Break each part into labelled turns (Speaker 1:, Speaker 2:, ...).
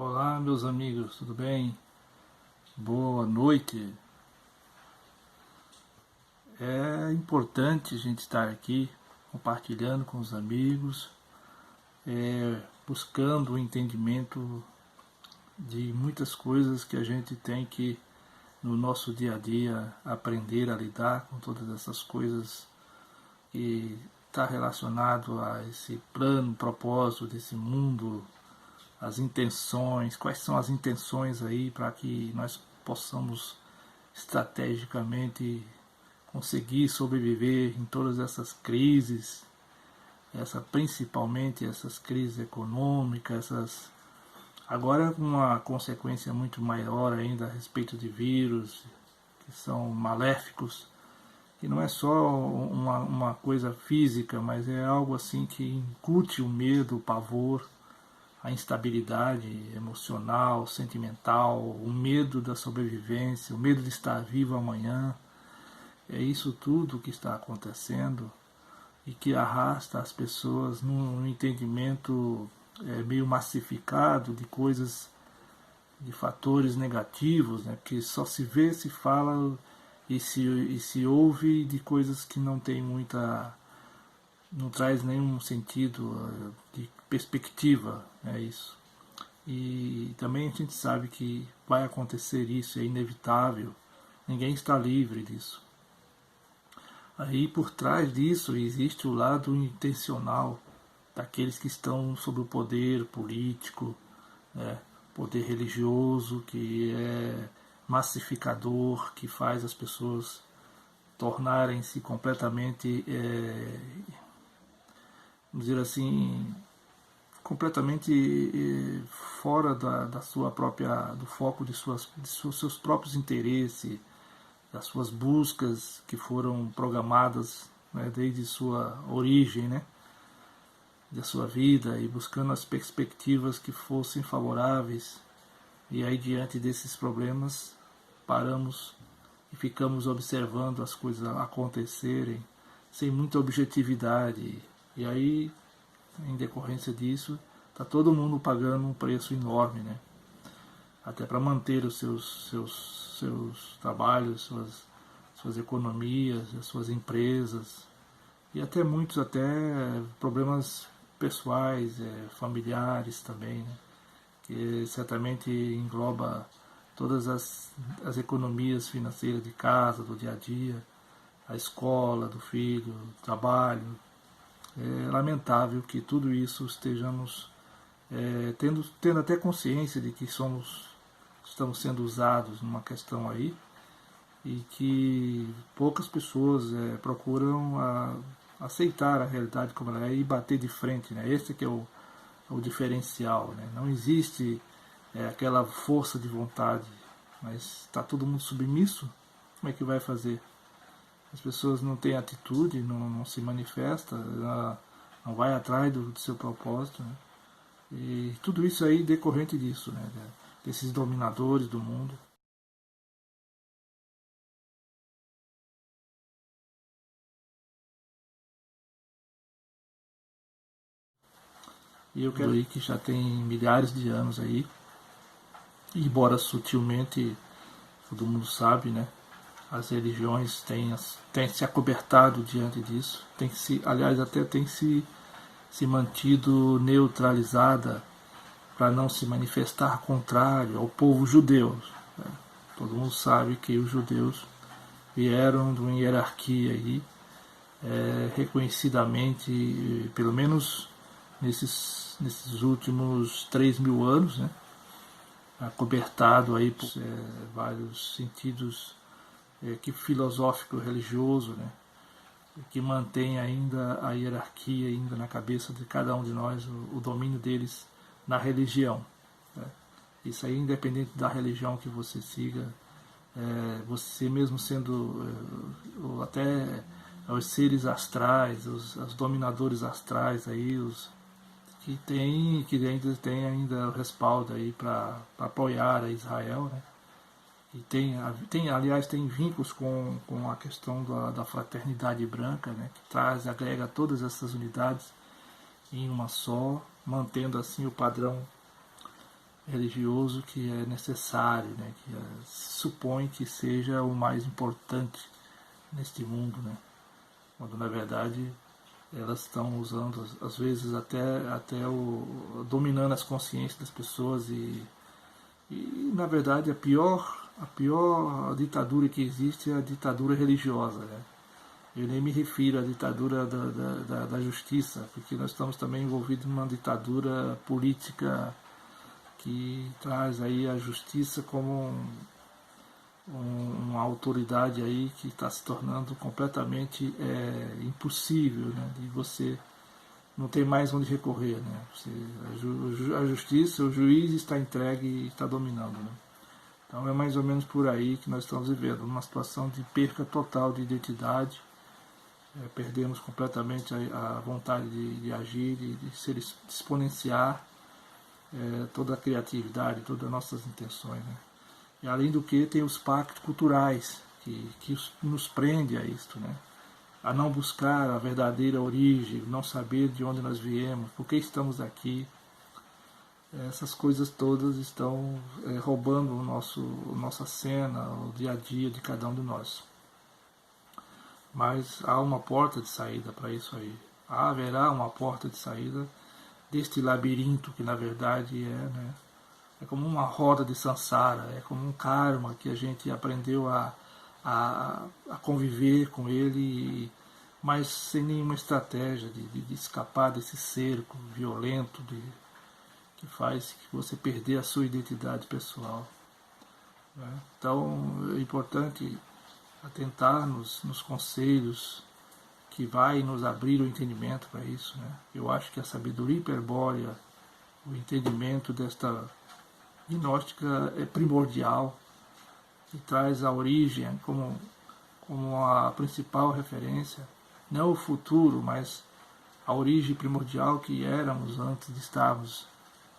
Speaker 1: Olá, meus amigos, tudo bem? Boa noite. É importante a gente estar aqui compartilhando com os amigos, buscando o entendimento de muitas coisas que a gente tem que, no nosso dia a dia, aprender a lidar com todas essas coisas que está relacionado a esse plano, propósito desse mundo, as intenções, quais são as intenções aí para que nós possamos estrategicamente conseguir sobreviver em todas essas crises, principalmente essas crises econômicas, agora uma consequência muito maior ainda a respeito de vírus que são maléficos, que não é só uma coisa física, mas é algo assim que incute o medo, o pavor, a instabilidade emocional, sentimental, o medo da sobrevivência, o medo de estar vivo amanhã. É isso tudo que está acontecendo e que arrasta as pessoas num entendimento meio massificado de coisas, de fatores negativos, né? Porque só se vê, se fala e se ouve de coisas que não tem muita, não traz nenhum sentido de perspectiva, é isso. E também a gente sabe que vai acontecer isso, é inevitável, ninguém está livre disso. Aí por trás disso existe o lado intencional daqueles que estão sob o poder político, né, poder religioso, que é massificador, que faz as pessoas tornarem-se completamente, vamos dizer assim, completamente fora da sua própria, do foco de seus próprios interesses, das suas buscas que foram programadas, né, desde sua origem, né, da sua vida, e buscando as perspectivas que fossem favoráveis. E aí, diante desses problemas, paramos e ficamos observando as coisas acontecerem sem muita objetividade. E aí, em decorrência disso, está todo mundo pagando um preço enorme, né? Até para manter os seus trabalhos, suas economias, as suas empresas, e até muitos até problemas pessoais, familiares também, né? Que certamente engloba todas as economias financeiras de casa, do dia a dia, a escola do filho, o trabalho. É lamentável que tudo isso estejamos tendo até consciência de que estamos sendo usados numa questão aí, e que poucas pessoas procuram aceitar a realidade como ela é e bater de frente, né? Esse que é o diferencial, né? Não existe aquela força de vontade, mas está todo mundo submisso, como é que vai fazer? As pessoas não têm atitude, não se manifesta, não vai atrás do seu propósito, né? E tudo isso aí decorrente disso, né? Desses dominadores do mundo. E eu quero aí que já tem milhares de anos aí, embora sutilmente, todo mundo sabe, né? As religiões têm se acobertado diante disso, aliás, até tem se mantido neutralizada para não se manifestar contrário ao povo judeu, né? Todo mundo sabe que os judeus vieram de uma hierarquia aí, reconhecidamente, pelo menos nesses últimos 3.000 anos, né? Acobertado aí por vários sentidos que filosófico religioso, né? Que mantém ainda a hierarquia ainda na cabeça de cada um de nós, o domínio deles na religião, né? Isso aí, independente da religião que você siga, você mesmo sendo até os seres astrais, os dominadores astrais aí, que ainda tem ainda o respaldo aí para apoiar a Israel, né? E aliás, tem vínculos com a questão da fraternidade branca, né? Que agrega todas essas unidades em uma só, mantendo assim o padrão religioso que é necessário, né, que supõe que seja o mais importante neste mundo, né, quando na verdade elas estão usando, às vezes até dominando as consciências das pessoas e na verdade a pior ditadura que existe é a ditadura religiosa, né. Eu nem me refiro à ditadura da justiça, porque nós estamos também envolvidos numa ditadura política que traz aí a justiça como uma autoridade aí que está se tornando completamente impossível, né, de você não tem mais onde recorrer, né, a justiça, o juiz está entregue e está dominando, né. Então é mais ou menos por aí que nós estamos vivendo, uma situação de perca total de identidade, perdemos completamente a vontade de agir, de se exponenciar toda a criatividade, todas as nossas intenções, né. E além do que tem os pactos culturais que nos prende a isto, né? A não buscar a verdadeira origem, não saber de onde nós viemos, por que estamos aqui. Essas coisas todas estão roubando nossa cena, o dia a dia de cada um de nós. Mas há uma porta de saída para isso aí. Haverá uma porta de saída deste labirinto que na verdade né, é como uma roda de samsara, é como um karma que a gente aprendeu a conviver com ele, mas sem nenhuma estratégia de escapar desse cerco violento que faz que você perder a sua identidade pessoal, né? Então é importante atentar nos conselhos que vai nos abrir o entendimento para isso, né? Eu acho que a sabedoria hiperbórea, o entendimento desta gnóstica é primordial e traz a origem como a principal referência, não o futuro, mas a origem primordial que éramos antes de estarmos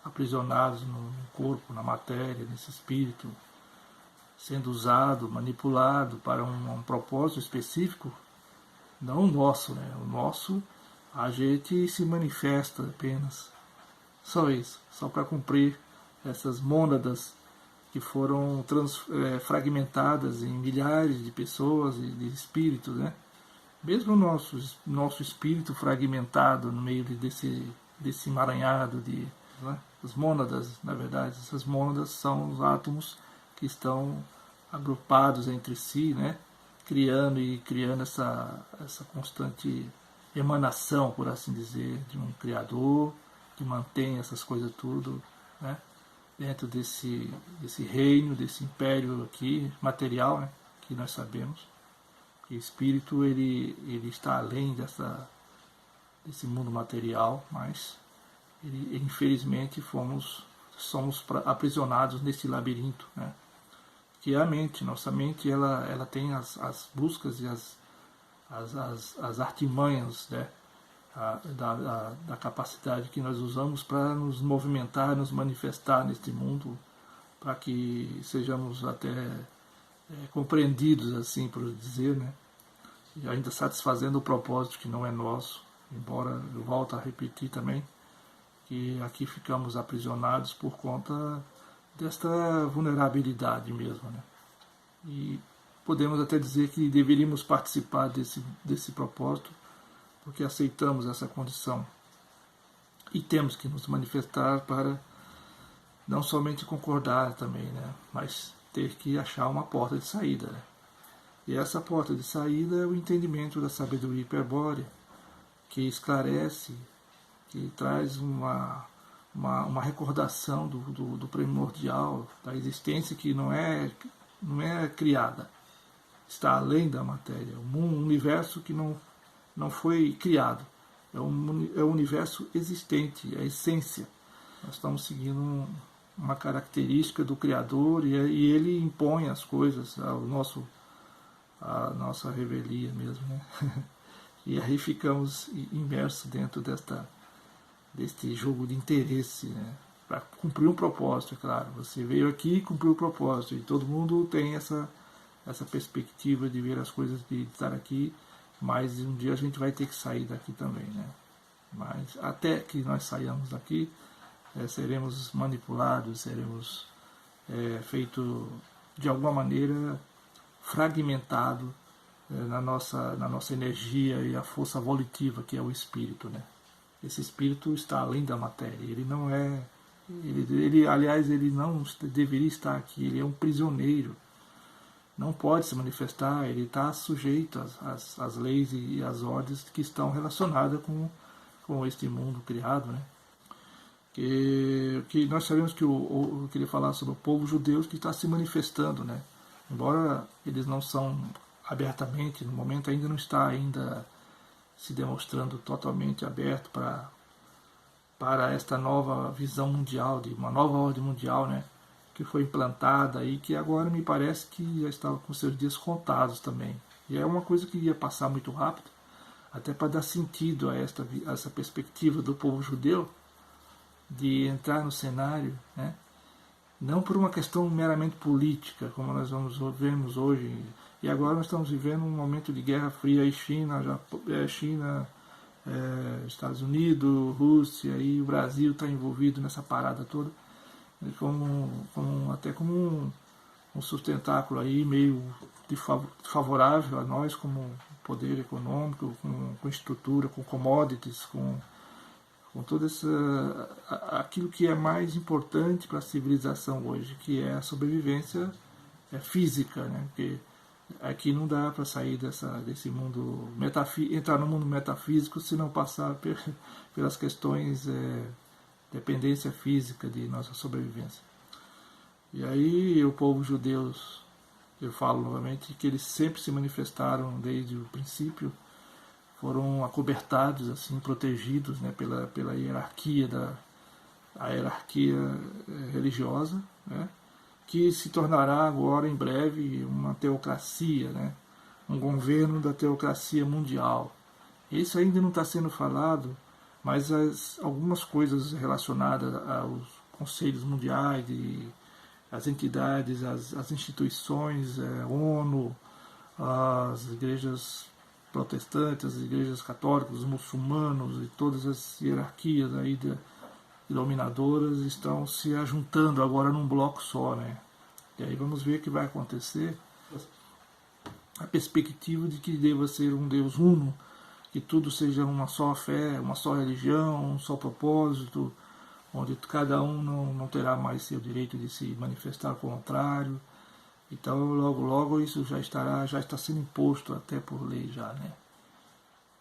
Speaker 1: aprisionados no corpo, na matéria, nesse espírito, sendo usado, manipulado para um propósito específico, não o nosso, né? O nosso, a gente se manifesta apenas, só isso, só para cumprir essas mônadas que foram fragmentadas em milhares de pessoas e de espíritos, né? Mesmo o nosso espírito fragmentado no meio desse emaranhado de... Né? As mônadas, na verdade, essas mônadas são os átomos que estão agrupados entre si, né? Criando essa constante emanação, por assim dizer, de um Criador que mantém essas coisas tudo, né? Dentro desse reino, desse império aqui, material, né? Que nós sabemos. Que o espírito ele está além desse mundo material, mas infelizmente somos aprisionados nesse labirinto, né? Que é a mente. Nossa mente ela tem as buscas e as artimanhas, né? Da capacidade que nós usamos para nos movimentar, nos manifestar neste mundo, para que sejamos até compreendidos, assim por dizer, né? E ainda satisfazendo o propósito que não é nosso, embora eu volto a repetir também, que aqui ficamos aprisionados por conta desta vulnerabilidade mesmo, né? E podemos até dizer que deveríamos participar desse propósito, porque aceitamos essa condição e temos que nos manifestar para não somente concordar também, né? Mas ter que achar uma porta de saída, né? E essa porta de saída é o entendimento da sabedoria hiperbórea, que esclarece, que traz uma recordação do primordial, da existência que não é criada, está além da matéria, um universo que não foi criado, é um universo existente, é a essência. Nós estamos seguindo uma característica do Criador e ele impõe as coisas a nossa revelia mesmo, né? E aí ficamos imersos dentro deste jogo de interesse, né? Para cumprir um propósito, é claro. Você veio aqui e cumpriu o propósito, e todo mundo tem essa perspectiva de ver as coisas, de estar aqui, mas um dia a gente vai ter que sair daqui também, né? Mas até que nós saiamos daqui, seremos manipulados, seremos feito de alguma maneira fragmentado na nossa energia e a força volitiva que é o espírito, né? Esse espírito está além da matéria, ele não é, aliás, ele não deveria estar aqui, ele é um prisioneiro, não pode se manifestar, ele está sujeito às leis e às ordens que estão relacionadas com este mundo criado, né? Que nós sabemos que eu queria falar sobre o povo judeu que está se manifestando, né? Embora eles não são abertamente, no momento ainda não está ainda se demonstrando totalmente aberto para esta nova visão mundial, de uma nova ordem mundial, né? Que foi implantada e que agora me parece que já estava com seus dias contados também. E é uma coisa que ia passar muito rápido, até para dar sentido a essa perspectiva do povo judeu de entrar no cenário, né? Não por uma questão meramente política, como nós vemos hoje. E agora nós estamos vivendo um momento de guerra fria aí, China, Estados Unidos, Rússia, e o Brasil está envolvido nessa parada toda, até como um sustentáculo aí meio favorável a nós como poder econômico, com estrutura, com commodities, com todo aquilo que é mais importante para a civilização hoje, que é a sobrevivência física, né? Porque aqui não dá para sair desse mundo entrar no mundo metafísico se não passar pelas questões dependência física de nossa sobrevivência. E aí o povo judeu, eu falo novamente, que eles sempre se manifestaram desde o princípio, foram acobertados, assim, protegidos, né, pela hierarquia hierarquia religiosa, né, que se tornará agora em breve uma teocracia, né, um governo da teocracia mundial. Isso ainda não está sendo falado, mas algumas coisas relacionadas aos conselhos mundiais, as entidades, as instituições, ONU, as igrejas protestantes, as igrejas católicas, os muçulmanos e todas as hierarquias aí dominadoras estão se ajuntando agora num bloco só, né? E aí vamos ver o que vai acontecer. A perspectiva de que deva ser um Deus uno, que tudo seja uma só fé, uma só religião, um só propósito, onde cada um não terá mais seu direito de se manifestar ao contrário. Então, logo isso já está sendo imposto até por lei já, né?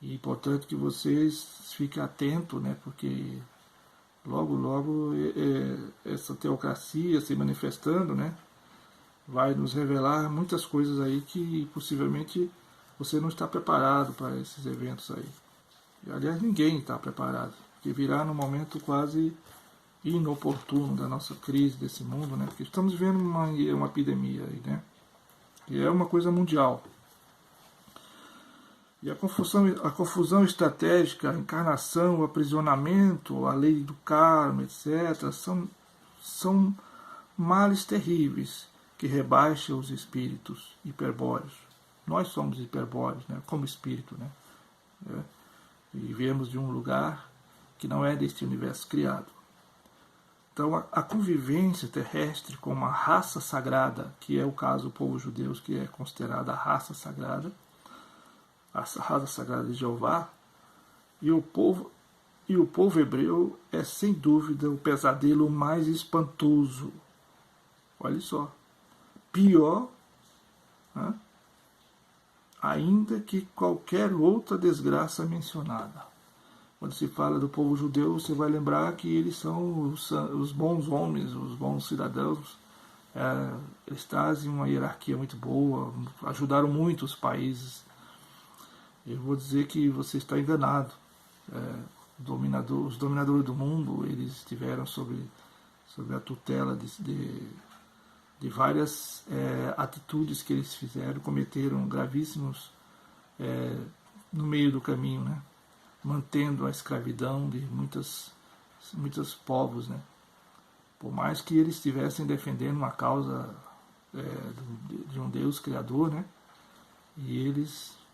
Speaker 1: E, portanto, que vocês fiquem atentos, né? Porque logo essa teocracia se manifestando, né? Vai nos revelar muitas coisas aí que possivelmente você não está preparado para esses eventos aí. E, aliás, ninguém está preparado, porque virá num momento quase inoportuno da nossa crise desse mundo, né? Porque estamos vivendo uma epidemia aí, né? E é uma coisa mundial. E a confusão estratégica, a encarnação, o aprisionamento, a lei do karma, etc., são males terríveis que rebaixam os espíritos hiperbóreos. Nós somos hiperbóreos, né? Como espírito, né? E viemos de um lugar que não é deste universo criado. Então, a convivência terrestre com uma raça sagrada, que é o caso do povo judeu, que é considerada a raça sagrada de Jeová, e o povo hebreu é, sem dúvida, o pesadelo mais espantoso. Olha só. Pior, né, ainda que qualquer outra desgraça mencionada. Quando se fala do povo judeu, você vai lembrar que eles são os bons homens, os bons cidadãos. Eles trazem uma hierarquia muito boa, ajudaram muito os países. Eu vou dizer que você está enganado. Os dominadores do mundo, eles estiveram sob a tutela de várias atitudes que eles fizeram, cometeram gravíssimos no meio do caminho, né? Mantendo a escravidão de muitos povos, né? Por mais que eles estivessem defendendo uma causa de um Deus criador, né?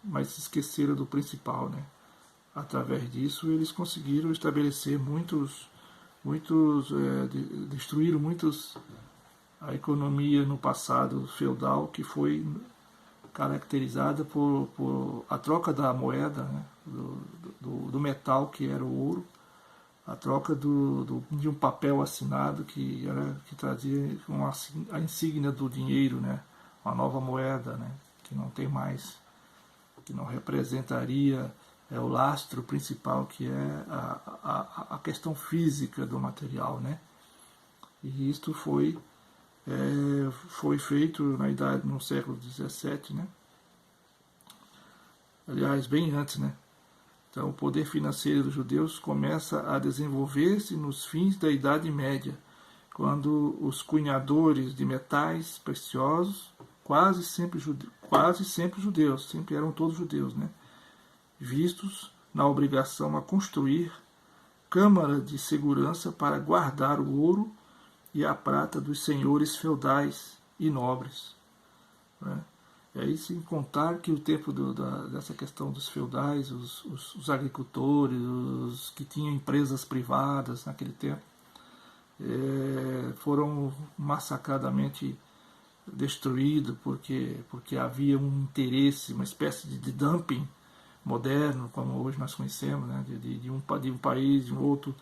Speaker 1: Mas se esqueceram do principal, né? Através disso eles conseguiram estabelecer muitos destruíram a economia no passado feudal, que foi caracterizada por a troca da moeda, né, do metal, que era o ouro, a troca de um papel assinado que trazia a insígnia do dinheiro, né, uma nova moeda, né, que não tem mais, que não representaria o lastro principal, que é a questão física do material, né. E isto foi feito no século XVII, né? Aliás, bem antes, né? Então, o poder financeiro dos judeus começa a desenvolver-se nos fins da Idade Média, quando os cunhadores de metais preciosos, quase sempre judeus, sempre eram todos judeus, né? Vistos na obrigação a construir câmara de segurança para guardar o ouro e a prata dos senhores feudais e nobres. Né? E aí, sem contar que o tempo dessa questão dos feudais, os agricultores, os que tinham empresas privadas naquele tempo, foram massacradamente destruídos porque havia um interesse, uma espécie de dumping moderno, como hoje nós conhecemos, né? de um país, de um outro,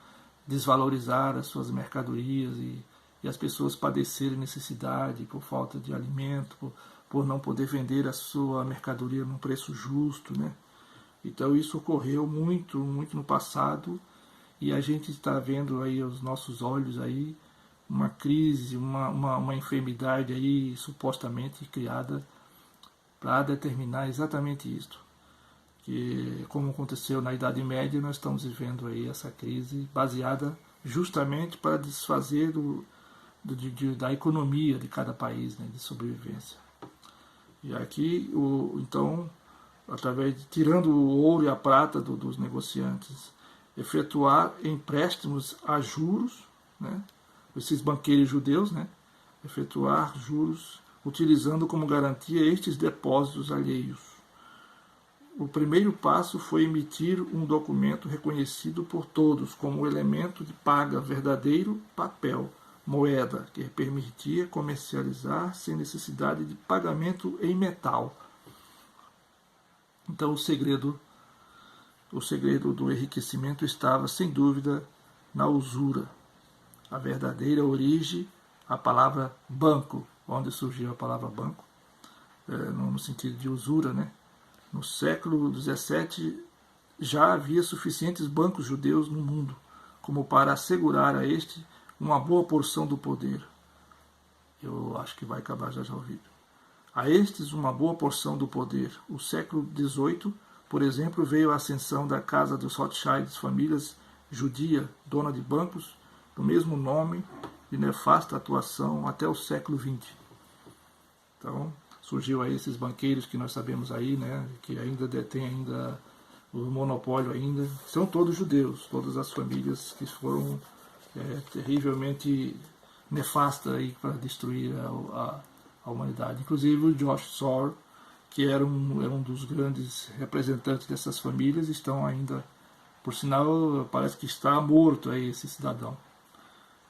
Speaker 1: desvalorizar as suas mercadorias e as pessoas padecerem necessidade por falta de alimento, por não poder vender a sua mercadoria num preço justo, né? Então isso ocorreu muito, muito no passado, e a gente está vendo aí aos nossos olhos aí uma crise, uma enfermidade aí supostamente criada para determinar exatamente isto. Que, como aconteceu na Idade Média, nós estamos vivendo aí essa crise baseada justamente para desfazer da economia de cada país, né, de sobrevivência. E aqui, então, tirando o ouro e a prata dos negociantes, efetuar empréstimos a juros, né, esses banqueiros judeus, né, efetuar juros utilizando como garantia estes depósitos alheios. O primeiro passo foi emitir um documento reconhecido por todos como elemento de paga verdadeiro, papel, moeda, que permitia comercializar sem necessidade de pagamento em metal. Então o segredo do enriquecimento estava, sem dúvida, na usura. A verdadeira origem, a palavra banco, onde surgiu a palavra banco, no sentido de usura, né? No século XVII já havia suficientes bancos judeus no mundo como para assegurar a este uma boa porção do poder. Eu acho que vai acabar já o vídeo. A estes uma boa porção do poder. O século XVIII, por exemplo, veio a ascensão da casa dos Rothschilds, famílias judia, dona de bancos, do mesmo nome e nefasta atuação até o século XX. Então, surgiu aí esses banqueiros que nós sabemos aí, né, que ainda detêm o monopólio ainda, são todos judeus, todas as famílias que foram terrivelmente nefastas aí para destruir a humanidade. Inclusive o Josh Sor, que era um dos grandes representantes dessas famílias, estão ainda, por sinal, parece que está morto aí esse cidadão,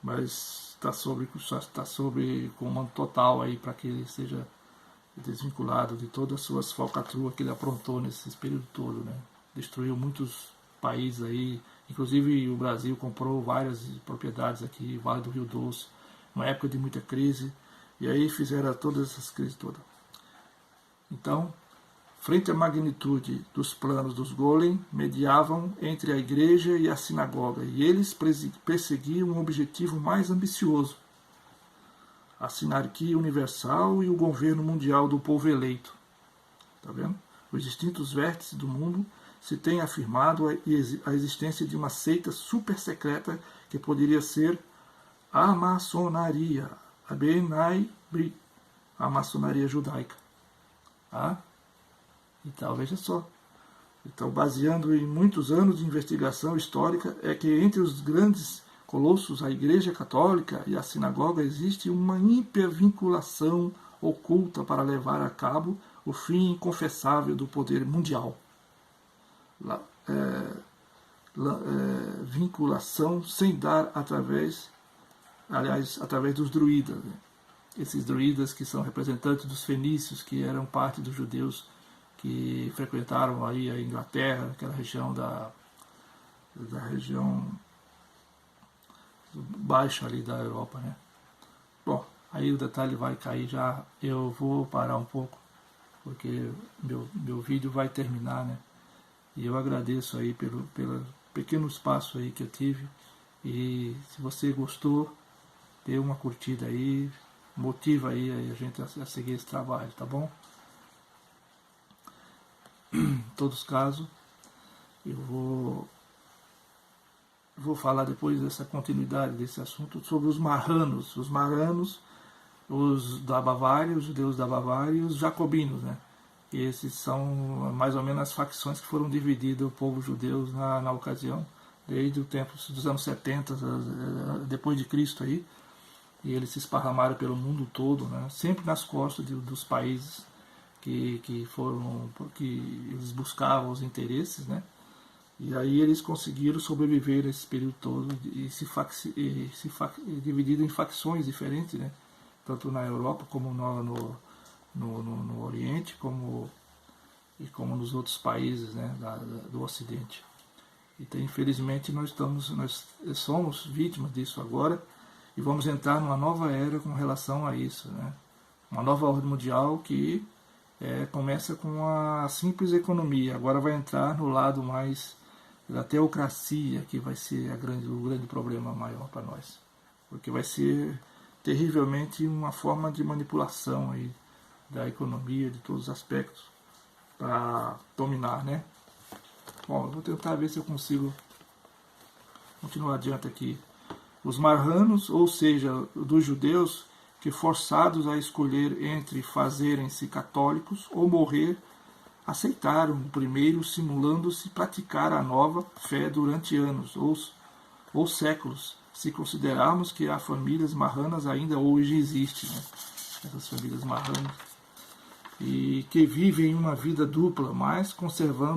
Speaker 1: mas está sob comando total aí para que ele seja desvinculado de todas as suas falcatruas que ele aprontou nesse período todo, né? Destruiu muitos países aí, inclusive o Brasil comprou várias propriedades aqui, Vale do Rio Doce, uma época de muita crise, e aí fizeram todas essas crises todas. Então, frente à magnitude dos planos dos Golem, mediavam entre a igreja e a sinagoga, e eles perseguiam um objetivo mais ambicioso: a sinarquia universal e o governo mundial do povo eleito. Está vendo? Os distintos vértices do mundo se têm afirmado a existência de uma seita super secreta que poderia ser a maçonaria, a B'nai B'rith, a maçonaria judaica. Tá? Então, veja só. Então, baseando em muitos anos de investigação histórica, é que entre os grandes colossos, a Igreja Católica e a Sinagoga, existe uma ímpia vinculação oculta para levar a cabo o fim inconfessável do poder mundial. vinculação sem dar através dos druidas, né? Esses druidas que são representantes dos fenícios, que eram parte dos judeus que frequentaram aí a Inglaterra, aquela região da região baixa ali da Europa, né? Bom, aí o detalhe vai cair já, eu vou parar um pouco, porque meu vídeo vai terminar, né? E eu agradeço aí pelo pequeno espaço aí que eu tive, e se você gostou, dê uma curtida aí, motiva aí a gente a seguir esse trabalho, tá bom? Em todos os casos, eu vou falar depois dessa continuidade desse assunto sobre os marranos. Os marranos, os da Bavária, os judeus da Bavária e os jacobinos, né? E esses são mais ou menos as facções que foram divididas o povo judeu na ocasião, desde o tempo dos anos 70, depois de Cristo aí, e eles se esparramaram pelo mundo todo, né? Sempre nas costas dos países que eles buscavam os interesses, né? E aí eles conseguiram sobreviver esse período todo e dividido em facções diferentes, né? Tanto na Europa como no Oriente, como nos outros países, né? do Ocidente. Então, infelizmente, nós somos vítimas disso agora e vamos entrar numa nova era com relação a isso, né? Uma nova ordem mundial que começa com a simples economia, agora vai entrar no lado mais da teocracia, que vai ser o grande problema maior para nós, porque vai ser terrivelmente uma forma de manipulação aí da economia, de todos os aspectos, para dominar, né? Bom, eu vou tentar ver se eu consigo continuar adiante aqui. Os marranos, ou seja, dos judeus, que forçados a escolher entre fazerem-se católicos ou morrer, aceitaram o primeiro, simulando-se praticar a nova fé durante anos ou séculos, se considerarmos que as famílias marranas ainda hoje existem, né? Essas famílias marranas, e que vivem uma vida dupla, mas conservando